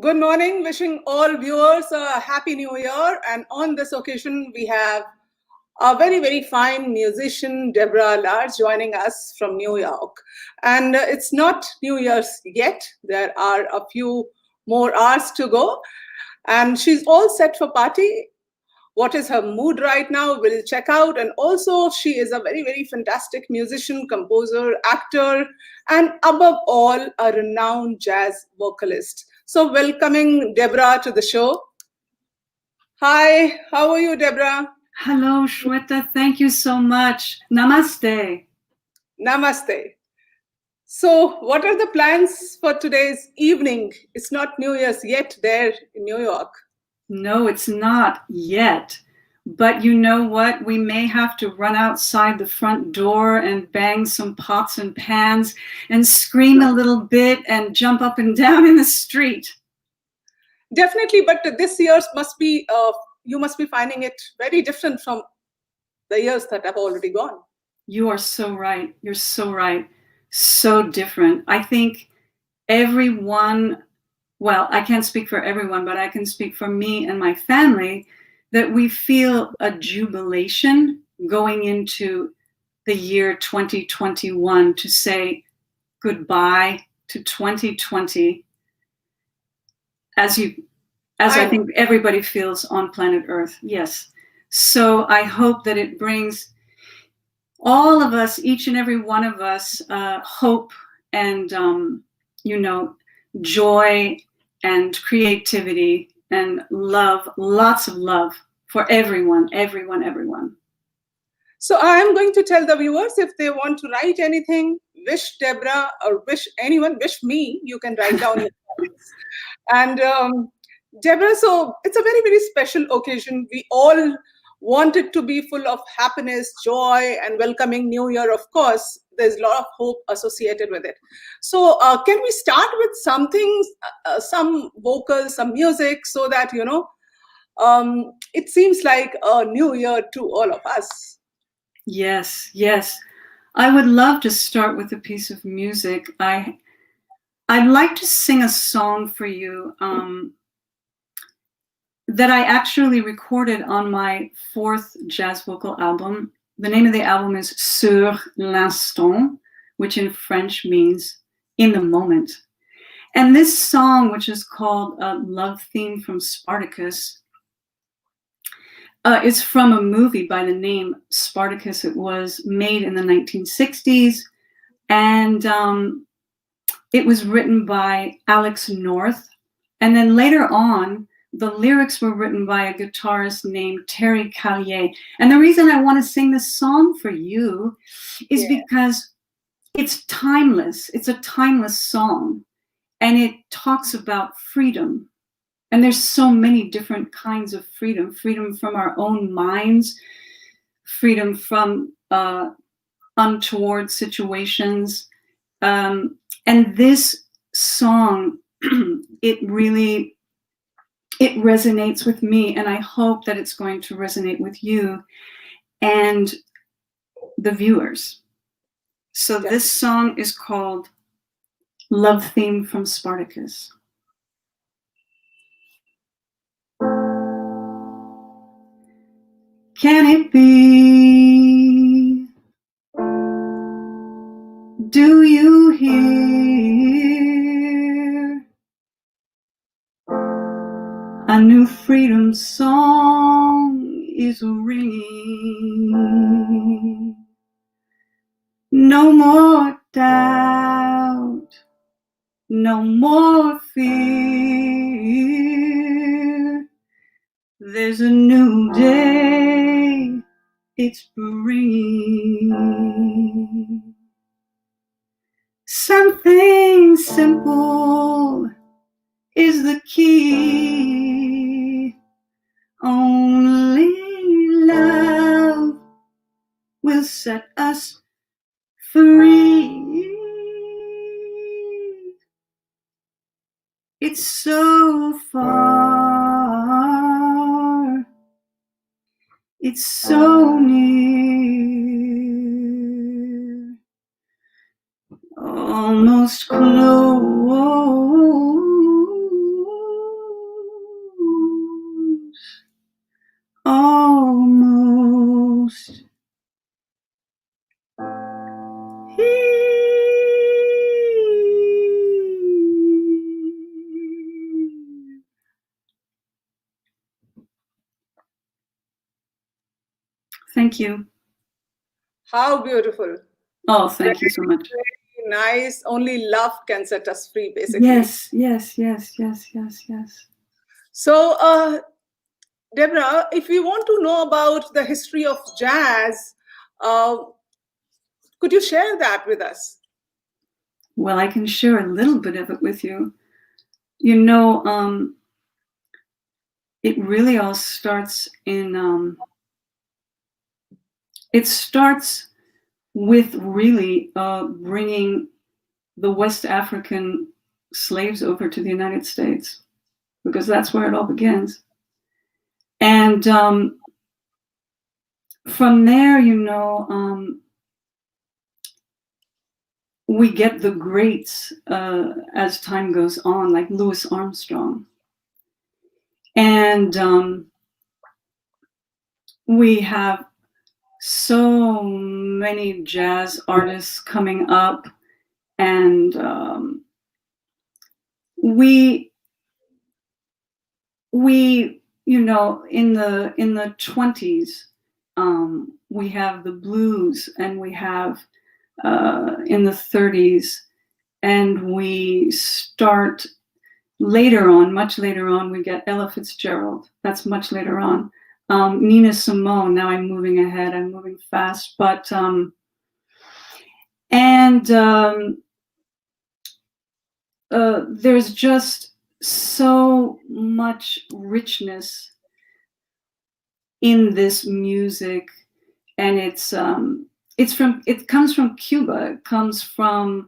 Good morning, wishing all viewers a happy new year. And on this occasion, we have a very, very fine musician, Deborah Latz, joining us from New York. And it's not New Year's yet. There are a few more hours to go. And she's all set for party. What is her mood right now? We'll check out. And also, she is a very, very fantastic musician, composer, actor, and above all, a renowned jazz vocalist. So welcoming Deborah to the show. Hi, how are you, Deborah? Hello, Sweta. Thank you so much. Namaste. Namaste. So what are the plans for today's evening? It's not New Year's yet there in New York. No, it's not yet. But you know what? We may have to run outside the front door and bang some pots and pans and scream a little bit and jump up and down in the street. Definitely, but this year's must be, you must be finding it very different from the years that have already gone. You are so right. You're so right. So different. I think everyone, well, I can't speak for everyone, but I can speak for me and my family, that we feel a jubilation going into the year 2021 to say goodbye to 2020, as I think everybody feels on planet Earth. Yes. So I hope that it brings all of us, each and every one of us, hope and, joy and creativity and love, lots of love for everyone. So I'm going to tell the viewers, if they want to write anything, wish Deborah or wish anyone, wish me, you can write down your comments. And Deborah, so it's a very, very special occasion. We all want it to be full of happiness, joy, and welcoming New Year, of course. There's a lot of hope associated with it. So can we start with something, some vocals, some music, so that, it seems like a new year to all of us? Yes. I would love to start with a piece of music. I'd like to sing a song for you that I actually recorded on my 4th jazz vocal album. The name of the album is Sur l'instant, which in French means in the moment. And this song, which is called Love Theme from Spartacus, is from a movie by the name Spartacus. It was made in the 1960s, and it was written by Alex North. And then later on, the lyrics were written by a guitarist named Terry Callier. And the reason I want to sing this song for you is because it's timeless. It's a timeless song. And it talks about freedom. And there's so many different kinds of freedom. Freedom from our own minds. Freedom from untoward situations. And this song, it resonates with me, and I hope that it's going to resonate with you and the viewers. So this song is called Love Theme from Spartacus. Can it be? Do you hear? A new freedom song is ringing. No more doubt, no more fear. There's a new day, it's bringing. Something simple is the key. Only love will set us free. It's so far, it's so near, almost close. almost. Thank you. How beautiful. Oh, thank you so much. Very nice. Only love can set us free, basically. Yes. So, Deborah, if we want to know about the history of jazz, could you share that with us? Well, I can share a little bit of it with you. You know, it really all starts in, it starts with really bringing the West African slaves over to the United States, because that's where it all begins. And from there, you know, we get the greats as time goes on, like Louis Armstrong. And we have so many jazz artists coming up, and we you know, in the 20s, we have the blues, and we have in the 30s, and we start later on, much later on, we get Ella Fitzgerald. That's much later on. Nina Simone. Now I'm moving ahead. I'm moving fast, but there's just so much richness in this music, and it comes from Cuba. It comes from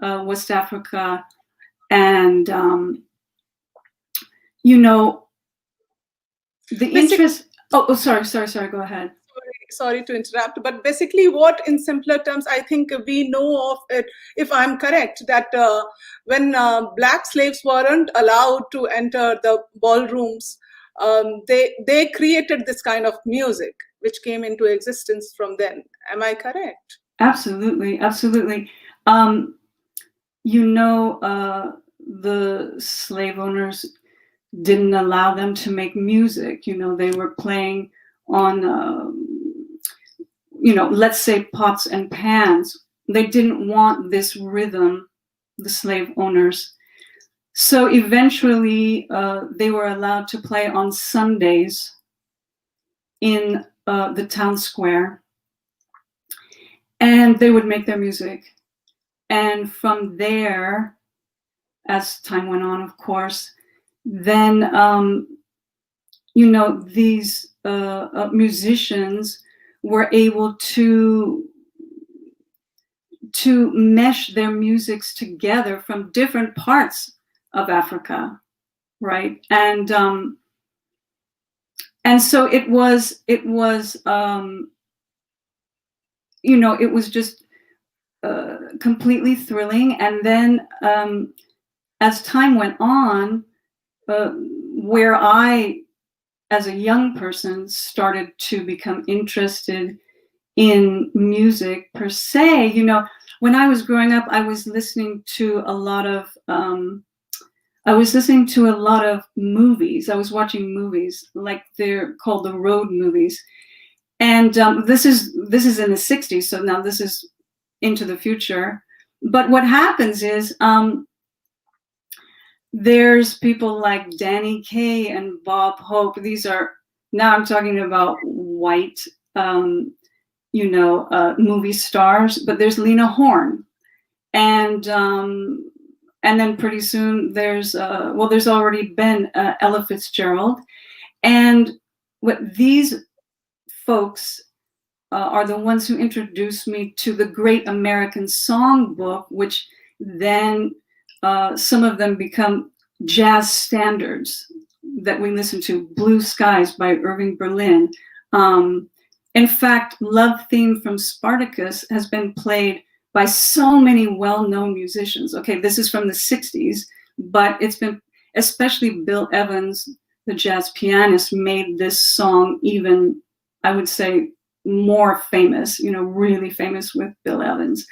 West Africa, and you know, the interest. Oh, sorry. Go ahead. Sorry to interrupt, but basically what, in simpler terms, I think we know of it, if I'm correct, that when black slaves weren't allowed to enter the ballrooms, they created this kind of music, which came into existence from then. Am I correct? Absolutely. You know, the slave owners didn't allow them to make music. You know, they were playing on, you know, let's say pots and pans. They didn't want this rhythm, the slave owners. So eventually they were allowed to play on Sundays in the town square, and they would make their music. And from there, as time went on, of course, then, you know, these musicians were able to mesh their musics together from different parts of Africa, right? And so it was you know, it was just completely thrilling. And then as time went on, where I, as a young person, started to become interested in music per se, you know, when I was growing up, I was listening to a lot of movies. I was watching movies, like they're called the road movies. And this is in the 60s, so now this is into the future. But what happens is there's people like Danny Kaye and Bob Hope. These are, now I'm talking about white, you know, movie stars, but there's Lena Horne. And then pretty soon there's, well, there's already been Ella Fitzgerald. And what these folks are the ones who introduced me to the Great American Songbook, which then some of them become jazz standards that we listen to. Blue Skies by Irving Berlin. In fact, Love Theme from Spartacus has been played by so many well-known musicians. Okay, this is from the 60s, but it's been, especially Bill Evans, the jazz pianist, made this song even, I would say, more famous, really famous with Bill Evans.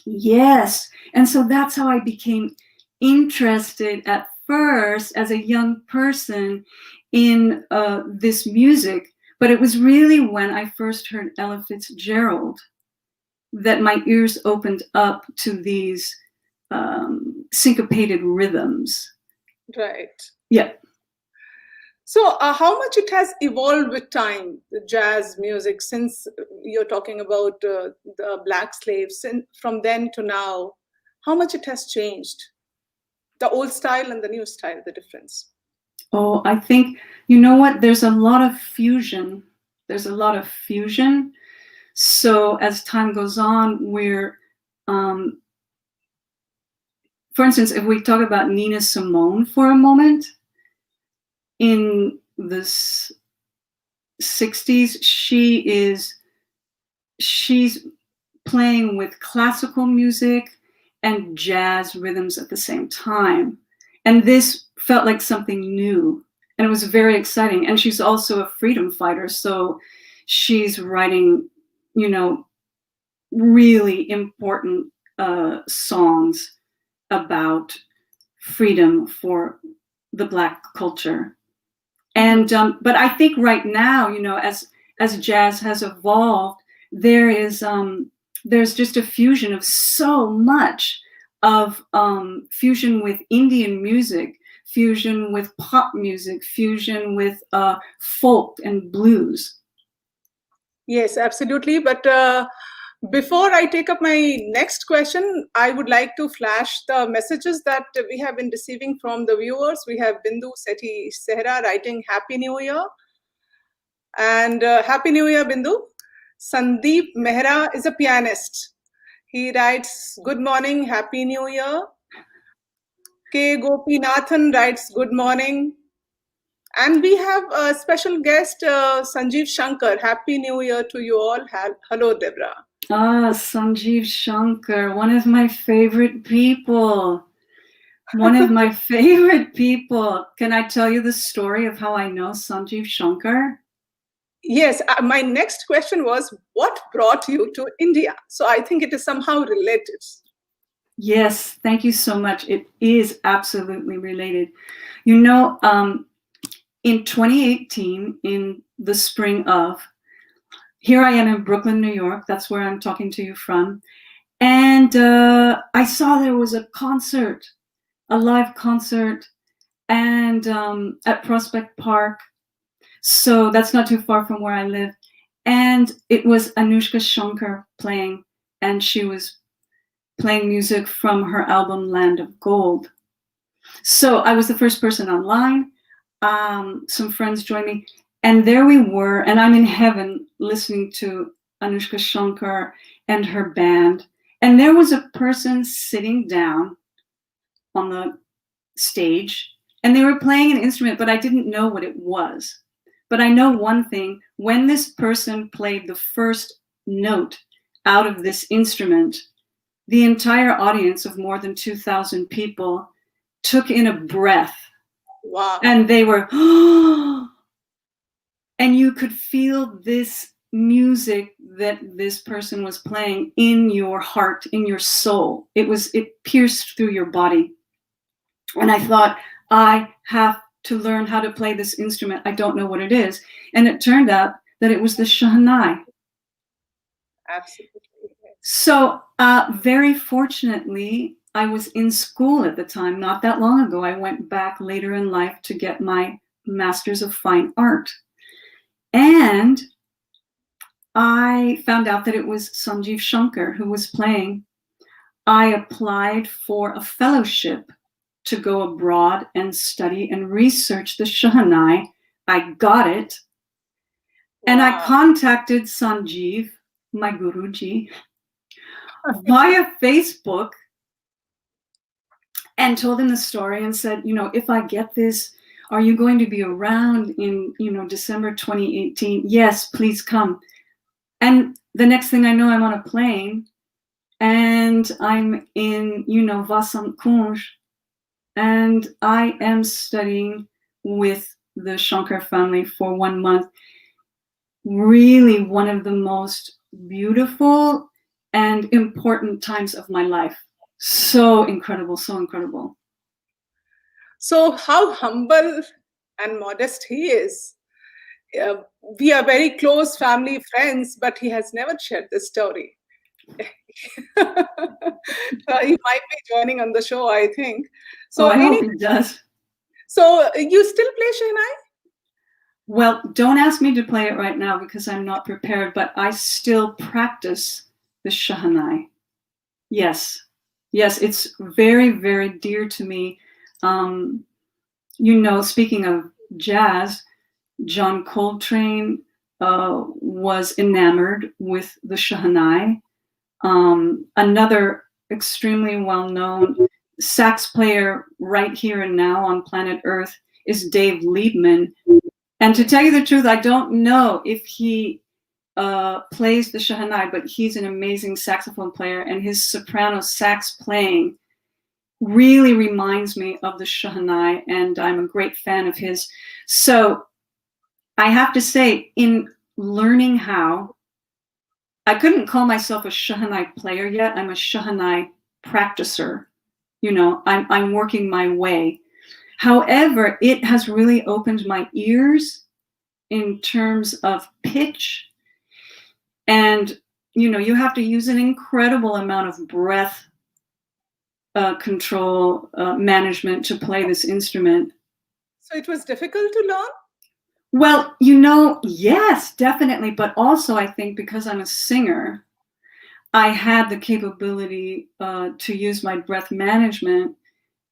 Yes. And so that's how I became interested at first as a young person in this music. But it was really when I first heard Ella Fitzgerald that my ears opened up to these syncopated rhythms. Right. Yeah. So how much it has evolved with time, the jazz music, since you're talking about the Black slaves, and from then to now, how much it has changed? The old style and the new style, the difference. Oh, I think, you know what? There's a lot of fusion. So as time goes on, we're, for instance, if we talk about Nina Simone for a moment, in the 60s, she's playing with classical music and jazz rhythms at the same time. And this felt like something new, and it was very exciting. And she's also a freedom fighter, so she's writing, really important songs about freedom for the Black culture. And but I think right now, as jazz has evolved, there's just a fusion of so much of fusion with Indian music, fusion with pop music, fusion with folk and blues. Yes, absolutely. But before I take up my next question, I would like to flash the messages that we have been receiving from the viewers. We have Bindu Seti Sehra writing Happy New Year. And Happy New Year, Bindu. Sandeep Mehra is a pianist. He writes, Good morning, Happy New Year. K. Gopinathan writes, Good morning. And we have a special guest, Sanjeev Shankar. Happy New Year to you all. Hello, Deborah. Ah, Sanjeev Shankar, one of my favorite people. Can I tell you the story of how I know Sanjeev Shankar? Yes, my next question was, what brought you to India? So I think it is somehow related. Yes, thank you so much. It is absolutely related. In 2018, in the spring of, here I am in Brooklyn, New York. That's where I'm talking to you from. And I saw there was a concert, a live concert, and at Prospect Park. So that's not too far from where I live. And it was Anushka Shankar playing, and she was playing music from her album Land of Gold. So I was the first person online. Some friends joined me. And there we were, and I'm in heaven listening to Anushka Shankar and her band. And there was a person sitting down on the stage, and they were playing an instrument, but I didn't know what it was. But I know one thing, when this person played the first note out of this instrument, the entire audience of more than 2,000 people took in a breath. Wow. And they were, oh, and you could feel this music that this person was playing in your heart, in your soul. It pierced through your body. And I thought, I have to learn how to play this instrument. I don't know what it is. And it turned out that it was the Shehnai. Absolutely. So very fortunately, I was in school at the time, not that long ago. I went back later in life to get my Master's of Fine Art. And I found out that it was Sanjeev Shankar who was playing. I applied for a fellowship to go abroad and study and research the Shehnai. I got it. Wow. And I contacted Sanjeev, my Guruji, via Facebook and told him the story and said, if I get this, are you going to be around in, December 2018? Yes, please come. And the next thing I know, I'm on a plane and I'm in, Vasant Kunj, and I am studying with the Shankar family for 1 month. really one of the most beautiful and important times of my life. So incredible, so incredible. So how humble and modest he is. We are very close family friends, but he has never shared this story. He might be joining on the show, I think. So I hope he does. So you still play Shehnai? Well, don't ask me to play it right now because I'm not prepared, but I still practice the Shehnai. Yes, it's very, very dear to me. Speaking of jazz, John Coltrane was enamored with the Shehnai. Another extremely well-known sax player right here and now on planet Earth is Dave Liebman. And to tell you the truth, I don't know if he plays the Shehnai, but he's an amazing saxophone player, and his soprano sax playing really reminds me of the Shehnai, and I'm a great fan of his. So I have to say, in learning how, I couldn't call myself a Shehnai player yet. I'm a Shehnai practicer. I'm working my way. However, it has really opened my ears in terms of pitch. And, you have to use an incredible amount of breath control, management to play this instrument. So it was difficult to learn? Well, yes, definitely. But also, I think because I'm a singer, I had the capability to use my breath management.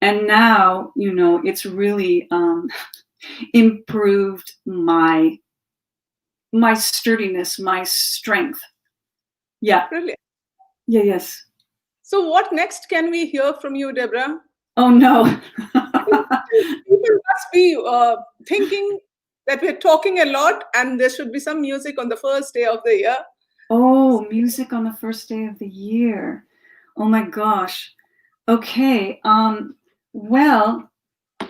And now, it's really improved my sturdiness, my strength. Yeah. Brilliant. Yeah, yes. So what next can we hear from you, Deborah? Oh, no. People must be thinking that we're talking a lot and there should be some music on the first day of the year. Oh, music on the first day of the year. Oh, my gosh. Okay. Well,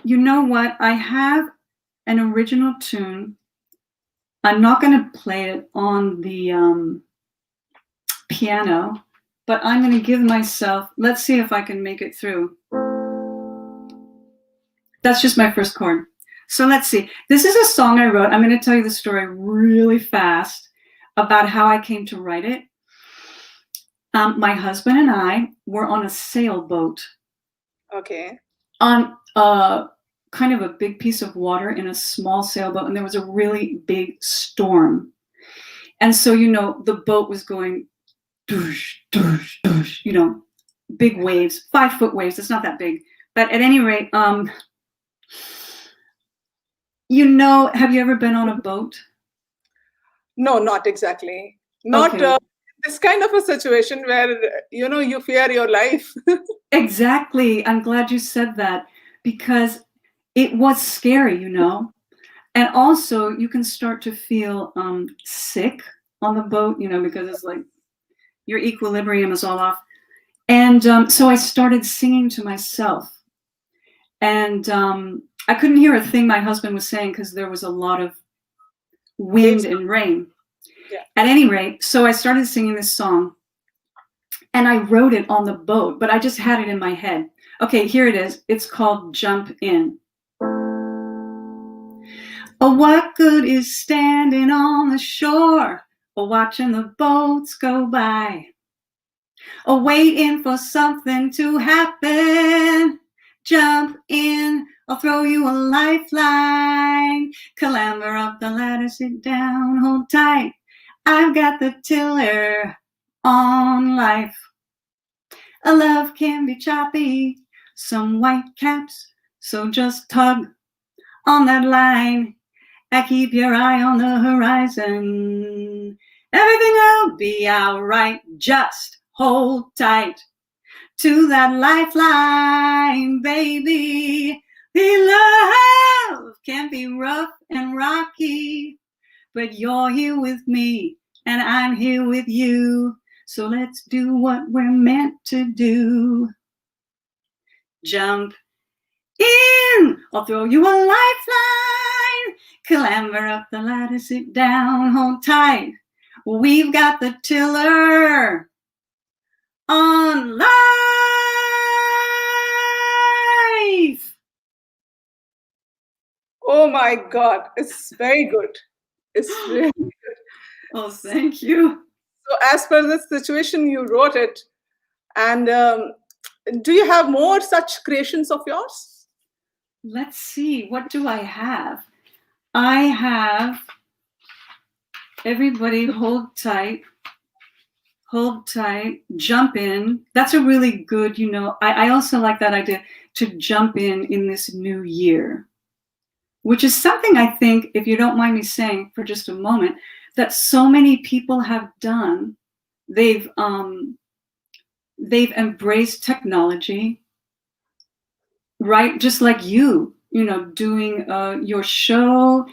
you know what? I have an original tune. I'm not going to play it on the piano, but I'm going to give myself, let's see if I can make it through. That's just my first chord. So let's see. This is a song I wrote. I'm going to tell you the story really fast about how I came to write it. My husband and I were on a sailboat. Okay. On kind of a big piece of water in a small sailboat, and there was a really big storm. And so, the boat was going doosh, doosh, doosh, big waves, 5-foot waves. It's not that big. But at any rate, have you ever been on a boat? No, not exactly. Not okay. This kind of a situation where, you fear your life. Exactly. I'm glad you said that because it was scary, And also you can start to feel sick on the boat, because it's like your equilibrium is all off. And so I started singing to myself. And I couldn't hear a thing my husband was saying because there was a lot of wind and rain. Yeah. At any rate, so I started singing this song. And I wrote it on the boat, but I just had it in my head. Okay, here it is. It's called Jump In. Oh, what good is standing on the shore or watching the boats go by? Or waiting for something to happen? Jump in, I'll throw you a lifeline. Clamber up the ladder, sit down, hold tight. I've got the tiller on life. A love can be choppy, some white caps, so just tug on that line. I keep your eye on the horizon. Everything will be alright, just hold tight to that lifeline, baby. The love can be rough and rocky, but you're here with me and I'm here with you. So let's do what we're meant to do. Jump in, I'll throw you a lifeline. Clamber up the ladder, sit down, hold tight. We've got the tiller on life. Oh my God, it's very good. It's really good. Oh, thank you. So as per the situation, you wrote it. And do you have more such creations of yours? Let's see, what do I have? I have, everybody hold tight, jump in. That's a really good, I also like that idea to jump in this new year, which is something I think, if you don't mind me saying for just a moment, that so many people have done. They've embraced technology, right? Just like you doing your show,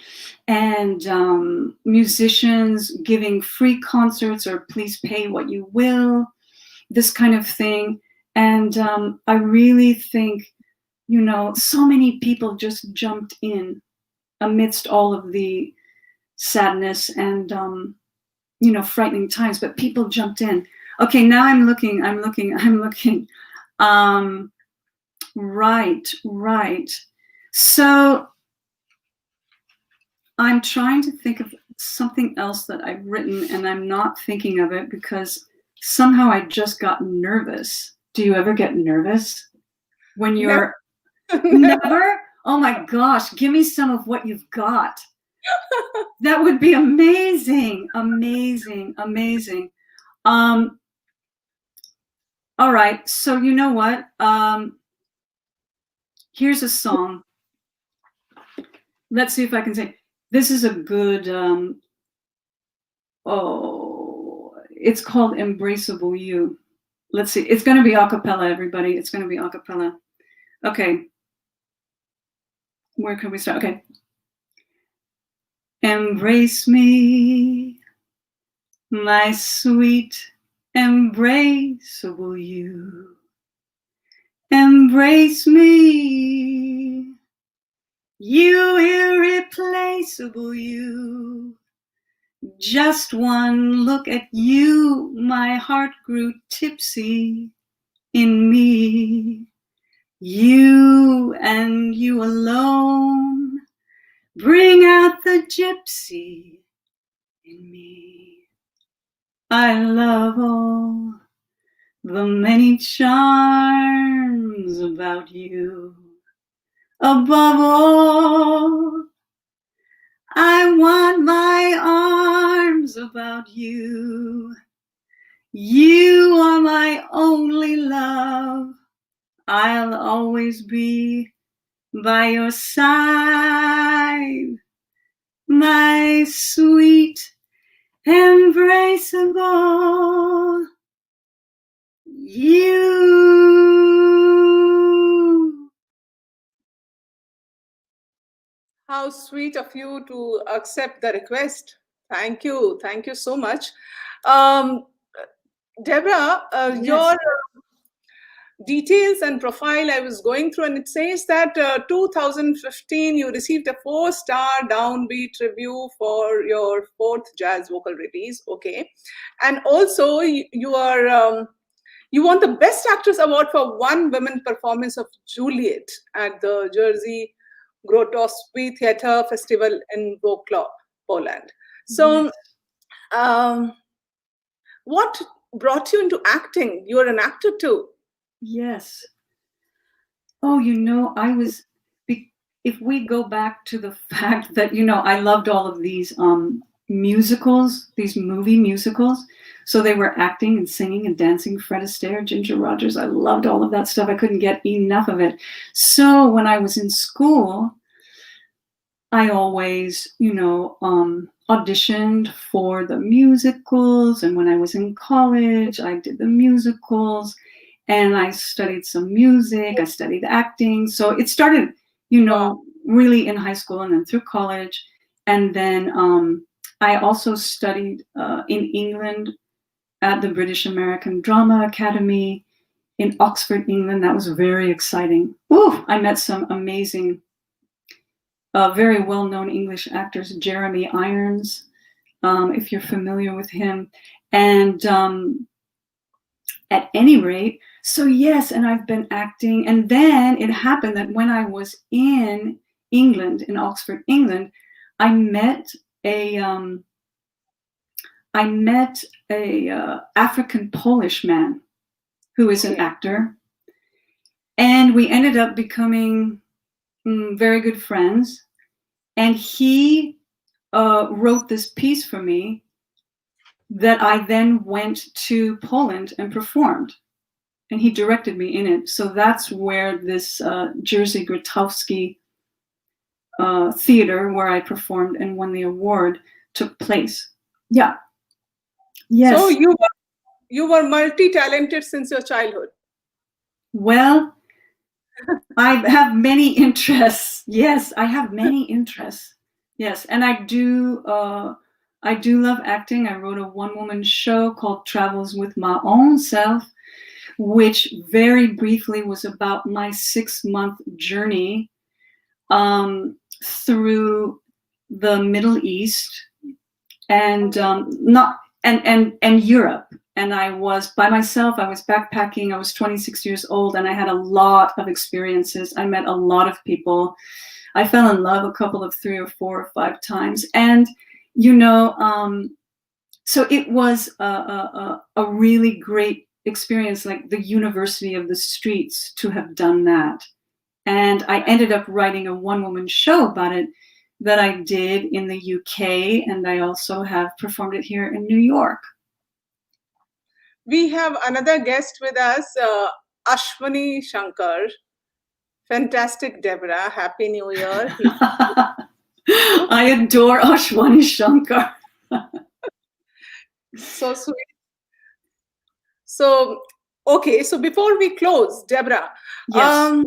and musicians giving free concerts or please pay what you will, this kind of thing. And I really think, so many people just jumped in amidst all of the sadness and, frightening times, but people jumped in. Okay, now I'm looking. Right. So I'm trying to think of something else that I've written, and I'm not thinking of it because somehow I just got nervous. Do you ever get nervous when you're never? Oh my gosh, give me some of what you've got. That would be amazing. All right, so you know what? Here's a song. Let's see if I can say, this is a good, it's called Embraceable You. Let's see, it's gonna be a cappella, everybody. It's gonna be a cappella. Okay, where can we start? Okay. Embrace me, my sweet, embraceable you. Embrace me, you irreplaceable you. Just one look at you, my heart grew tipsy in me. You and you alone bring out the gypsy in me. I love all the many charms about you. Above all, I want my arms about you. You are my only love. I'll always be by your side, my sweet, embraceable you. How sweet of you to accept the request. Thank you so much. Deborah, Yes. Your details and profile I was going through, and it says that 2015 you received a 4-star DownBeat review for your 4th jazz vocal release. Okay, and also you are you won the Best Actress Award for one women performance of Juliet at the Jerzy Grotowski Theatre Festival in Wroclaw, Poland. So, what brought you into acting? You are an actor too. Yes. Oh, if we go back to the fact that, I loved all of these musicals, these movie musicals. So they were acting and singing and dancing, Fred Astaire, Ginger Rogers. I loved all of that stuff. I couldn't get enough of it. So when I was in school, I always, auditioned for the musicals. And when I was in college, I did the musicals. And I studied some music, I studied acting. So it started, really in high school and then through college. And then I also studied in England at the British American Drama Academy in Oxford, England. That was very exciting. Ooh, I met some amazing very well-known English actors, Jeremy Irons, if you're familiar with him. And at any rate, so yes, and I've been acting. And then it happened that when I was in England, in Oxford, England, I met a African Polish man who is an actor, and we ended up becoming very good friends. And he wrote this piece for me that I then went to Poland and performed, and he directed me in it. So that's where this Jerzy Grotowski Theater, where I performed and won the award, took place. Yeah. Yes. So you were multi-talented since your childhood. Well, I have many interests. Yes, I have many interests. Yes, and I do love acting. I wrote a one-woman show called Travels with My Own Self, which very briefly was about my 6-month journey through the Middle East and Europe. And I was by myself. I was backpacking. I was 26 years old, and I had a lot of experiences. I met a lot of people. I fell in love a couple of 3 or 4 or 5 times. And, so it was a really great experience, like the University of the Streets, to have done that. And I ended up writing a one-woman show about it that I did in the UK, and I also have performed it here in New York. We have another guest with us, Ashwani Shankar. Fantastic, Deborah. Happy New Year. I adore Ashwani Shankar. So sweet. So, okay, so before we close, Deborah, yes.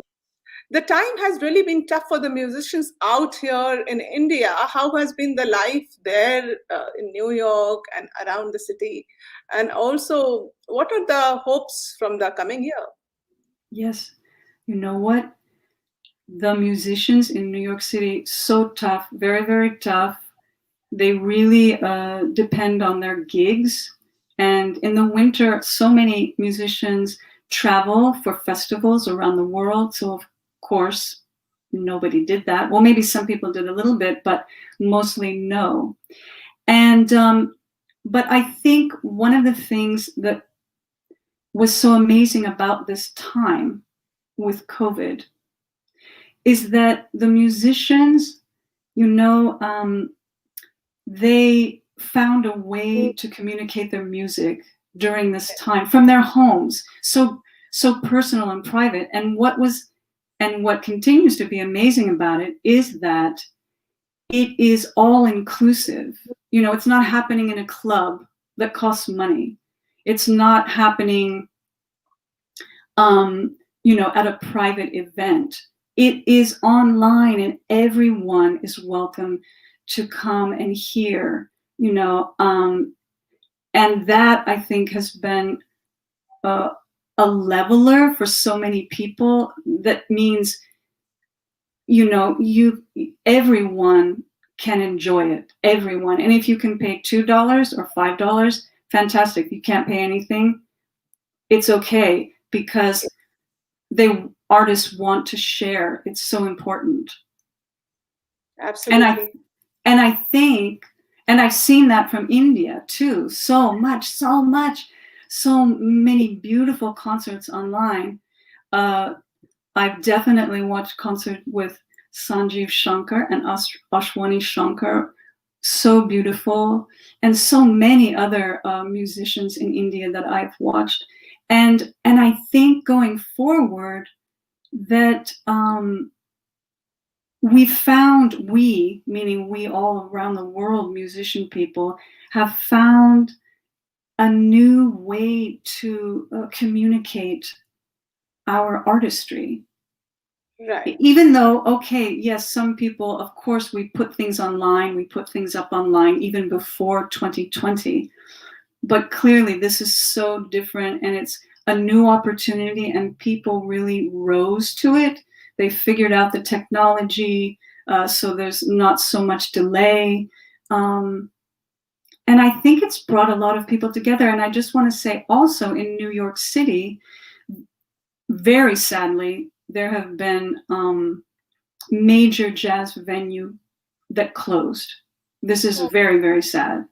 The time has really been tough for the musicians out here in India. How has been the life there in New York and around the city? And also, what are the hopes from the coming year? Yes. You know what? The musicians in New York City, so tough, very, very tough. They really depend on their gigs. And in the winter, so many musicians travel for festivals around the world. So, of course, nobody did that. Well, maybe some people did a little bit, but mostly no. And but I think one of the things that was so amazing about this time with COVID is that the musicians, they found a way to communicate their music during this time from their homes, so personal and private. And what continues to be amazing about it is that it is all inclusive. It's not happening in a club that costs money. It's not happening, at a private event. It is online, and everyone is welcome to come and hear, and that, I think, has been a leveler for so many people. That means, everyone can enjoy it, everyone. And if you can pay $2 or $5, fantastic. If you can't pay anything, it's okay, because artists want to share. It's so important. Absolutely. And I think, and I've seen that from India too, so many beautiful concerts online. I've definitely watched concert with Sanjeev Shankar and Ashwani Shankar, so beautiful, and so many other musicians in India that I've watched. And I think going forward that meaning we all around the world, musician people, have found a new way to communicate our artistry. Right. Even though, okay, yes, some people, of course, we put things online, we put things up online even before 2020. But clearly this is so different, and it's a new opportunity, and people really rose to it. They figured out the technology. so there's not so much delay. And I think it's brought a lot of people together. And I just want to say also in New York City, very sadly, there have been major jazz venue that closed. This is very, very sad.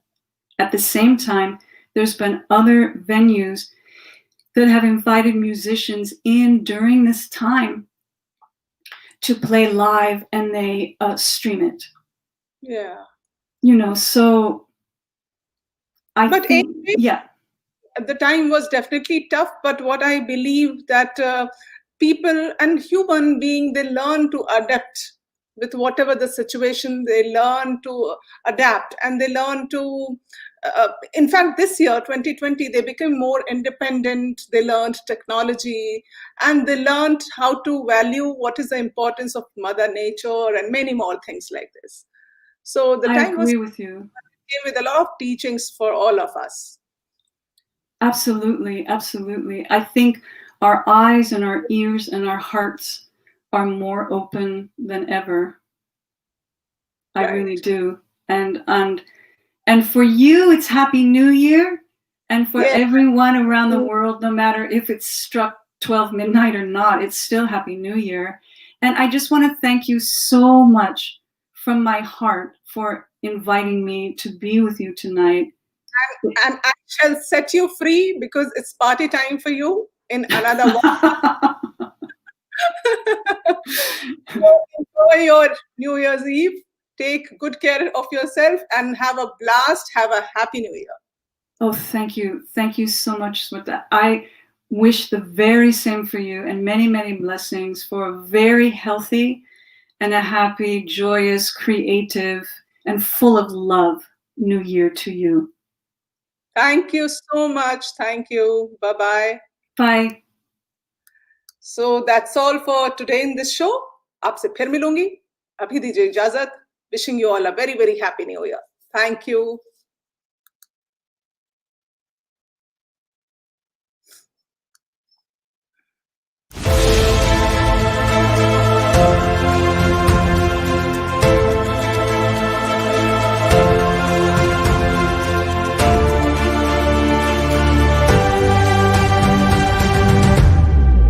At the same time, there's been other venues that have invited musicians in during this time to play live, and they stream it. Yeah. You know, so I think, yeah. The time was definitely tough, but what I believe that people and human being, they learn to adapt with whatever the situation. They learn to adapt, and they learn to in fact, this year 2020, they became more independent. They learned technology, and they learned how to value what is the importance of Mother Nature and many more things like this. So the time was with you, with a lot of teachings for all of us. Absolutely, absolutely. I think our eyes and our ears and our hearts are more open than ever. I really do. And for you, it's Happy New Year. And for everyone around the world, no matter if it's struck 12 midnight or not, it's still Happy New Year. And I just want to thank you so much from my heart for inviting me to be with you tonight. And I shall set you free because it's party time for you in another one. So enjoy your New Year's Eve. Take good care of yourself and have a blast. Have a Happy New Year. Oh, thank you. Thank you so much, Sweta. I wish the very same for you, and many, many blessings for a very healthy and a happy, joyous, creative, and full of love New Year to you. Thank you so much. Thank you. Bye-bye. Bye. So that's all for today in this show. आपसे फिर मिलूंगी. अभी दीजिए इजाजत. Wishing you all a very, very happy New Year. Thank you.